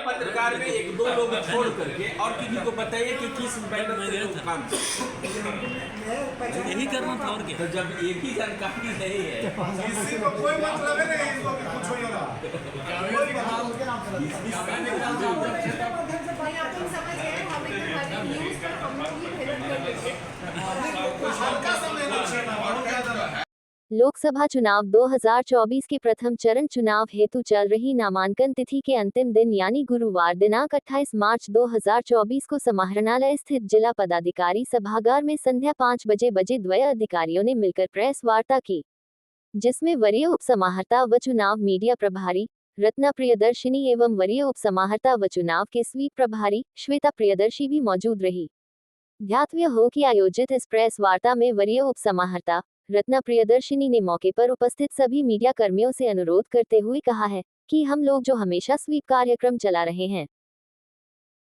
पत्रकार में एक दो लोग छोड़ करके और किसी को बताइए कि किस बैनर से लोग काम यही करना था और क्या। तो जब एक ही जानकारी नहीं है किसी को कोई मतलब है नहीं, इसको कुछ हो रहा हल्का सा मेहनत करना बहुत ज्यादा है। लोकसभा चुनाव 2024 के प्रथम चरण चुनाव हेतु चल रही नामांकन तिथि के अंतिम दिन यानी गुरुवार दिनांक 28 मार्च 2024 को समाहरणालय स्थित जिला पदाधिकारी सभागार में संध्या 5 बजे द्वय अधिकारियों ने मिलकर प्रेस वार्ता की, जिसमें वरीय उप समाहर्ता व चुनाव मीडिया प्रभारी रत्ना प्रियदर्शिनी एवं वरीय उप समाहर्ता व चुनाव के स्वीप प्रभारी श्वेता प्रियदर्शी भी मौजूद रही। ध्यातव्य हो कि आयोजित इस प्रेस वार्ता में वरीय उप समाहर्ता रत्ना प्रियदर्शिनी ने मौके पर उपस्थित सभी मीडिया कर्मियों से अनुरोध करते हुए कहा है कि हम लोग जो हमेशा स्वीप कार्यक्रम चला रहे हैं,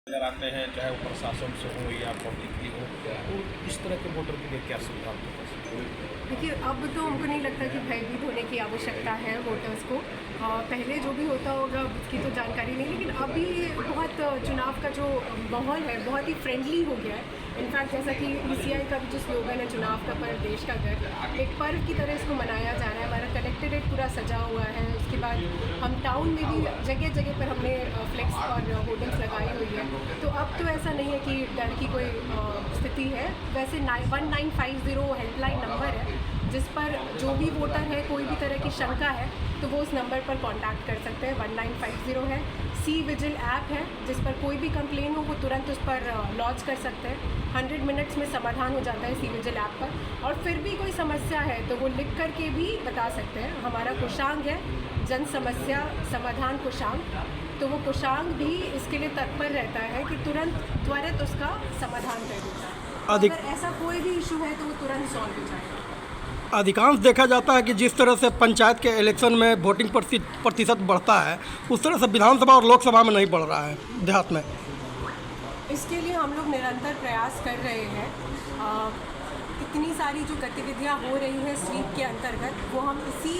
नजर आते हैं, चाहे वो प्रशासन से हो या पब्लिकली हो, तो इस तरह के वोटर के लिए क्या सुझाव देते हैं? देखिए, अब तो हमको नहीं लगता कि भयभीत होने की आवश्यकता है वोटर्स को। पहले जो भी होता होगा उसकी तो जानकारी नहीं, लेकिन अभी बहुत चुनाव का जो माहौल है बहुत ही फ्रेंडली हो गया है। इनफैक्ट जैसा कि ECI का भी जो स्लोगन है चुनाव का पर्व देश का घर, एक पर्व की तरह इसको मनाया जा रहा है। हमारा कलेक्ट्रेट पूरा सजा हुआ है। उसके बाद हम टाउन में भी जगह जगह पर हमने फ्लेक्स और होर्डिंग्स लगाई हुई है। तो अब तो ऐसा नहीं है कि डर की कोई स्थिति है। वैसे 1950 हेल्पलाइन नंबर है, जिस पर जो भी वोटर है कोई भी तरह की शंका है तो वो उस नंबर पर कांटेक्ट कर सकते हैं। 1950 है। सी विजिल ऐप है, जिस पर कोई भी कंप्लेन हो वो तुरंत उस पर लॉन्च कर सकते हैं। 100 मिनट्स में समाधान हो जाता है सी विजिल ऐप पर। और फिर भी कोई समस्या है तो वो लिख करके भी बता सकते हैं। हमारा कोषांग है जन समस्या समाधान कोषांग, तो वो कोषांग भी इसके लिए तत्पर रहता है कि तुरंत त्वरित उसका समाधान कर देता है। अगर ऐसा कोई भी इशू है तो वो तुरंत सॉल्व हो जाएगा। अधिकांश देखा जाता है कि जिस तरह से पंचायत के इलेक्शन में वोटिंग प्रतिशत बढ़ता है, उस तरह से विधानसभा और लोकसभा में नहीं बढ़ रहा है देहात में। इसके लिए हम लोग निरंतर प्रयास कर रहे हैं। इतनी सारी जो गतिविधियां हो रही हैं स्वीप के अंतर्गत, वो हम इसी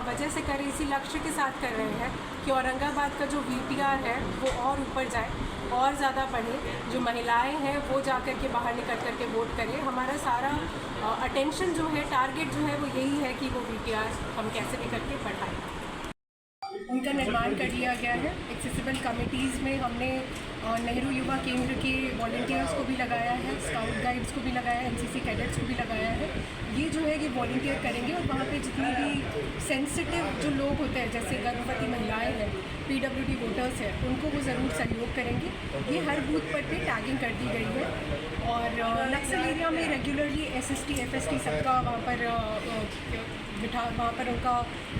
वजह से कर रहे हैं, इसी लक्ष्य के साथ कर रहे हैं कि औरंगाबाद का जो VTR है वो और ऊपर जाए, और ज़्यादा बढ़े। जो महिलाएं हैं वो जा कर के बाहर निकल कर के वोट करें। हमारा सारा अटेंशन जो है, टारगेट जो है वो यही है कि वो VTR हम कैसे भी करके बढ़ाएं। उनका निर्माण कर लिया गया है। एक्सेसिबल कमिटीज़ में हमने नेहरू युवा केंद्र के वॉलंटियर्स को भी लगाया है, स्काउट गाइड्स को भी लगाया है, NCC कैडेट्स को भी लगाया है। ये जो है कि वॉलंटियर करेंगे और वहाँ पे जितने भी सेंसिटिव जो लोग होते हैं, जैसे गर्भवती महिलाएं हैं, PWD वोटर्स हैं, उनको वो ज़रूर सहयोग करेंगे। ये हर बूथ पर टैगिंग कर दी गई है। और नक्सल एरिया में रेगुलरली SST FST सबका वहाँ पर उनका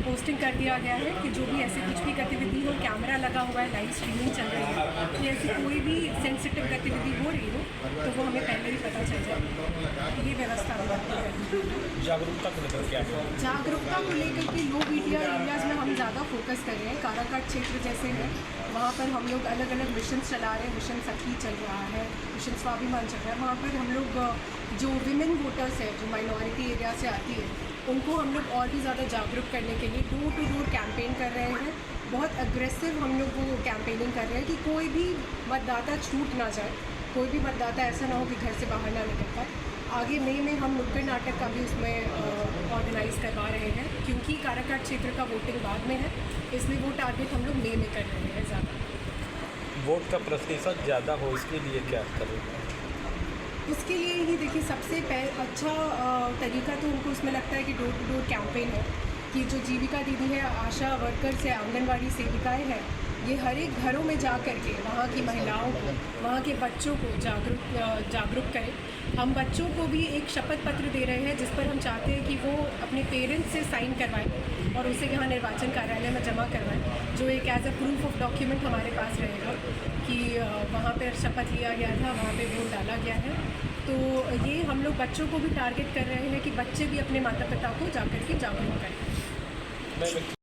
पोस्टिंग कर दिया गया है कि जो भी ऐसे कुछ भी गतिविधि हो, कैमरा लगा हुआ है, लाइव स्ट्रीमिंग चल रही है, कि ऐसी कोई भी सेंसिटिव गतिविधि हो रही हो तो वो हमें पहले ही पता चल जाए। ये व्यवस्था जागरूकता को लेकर क्या है? जागरूकता को लेकर के लो VTR एरियाज़ में हम ज़्यादा फोकस कर रहे हैं। काराकाट क्षेत्र जैसे है वहाँ पर हम लोग अलग अलग मिशन चला रहे हैं। मिशन सखी चल रहा है, मिशन स्वाभिमान चल रहा है। वहाँ पर हम लोग जो विमेन वोटर्स है, जो माइनॉरिटी एरिया से आती है, उनको हम लोग और भी ज़्यादा जागरूक करने के लिए डोर टू डोर कैंपेन कर रहे हैं। बहुत अग्रेसिव हम लोग वो कैंपेनिंग कर रहे हैं कि कोई भी मतदाता छूट ना जाए, कोई भी मतदाता ऐसा ना हो कि घर से बाहर ना निकल पाए। आगे मई में हम नुक्कड़ नाटक का भी उसमें ऑर्गेनाइज़ करवा रहे हैं, क्योंकि काराकाट क्षेत्र का वोटिंग बाद में है, इसलिए वो टारगेट हम लोग मई में कर रहे हैं ज़्यादा। वोट का प्रतिशत ज़्यादा हो इसके लिए क्या करेंगे? उसके लिए ही देखिए, सबसे अच्छा तरीका तो उनको उसमें लगता है कि डोर टू डोर कैंपेन है, कि जो जीविका दीदी है, आशा वर्कर्स है, आंगनवाड़ी सेविकाएं हैं, ये हर एक घरों में जा कर के वहाँ की महिलाओं को, वहाँ के बच्चों को जागरूक करें। हम बच्चों को भी एक शपथ पत्र दे रहे हैं जिस पर हम चाहते हैं कि वो अपने पेरेंट्स से साइन करवाएं और उसे यहाँ निर्वाचन कार्यालय में जमा करवाएं, जो एक as a proof of document हमारे पास रहेगा कि वहाँ पर शपथ लिया गया था, वहाँ पे वोट डाला गया है। तो ये हम लोग बच्चों को भी टारगेट कर रहे हैं कि बच्चे भी अपने माता पिता को जाकर के जागरूक करें।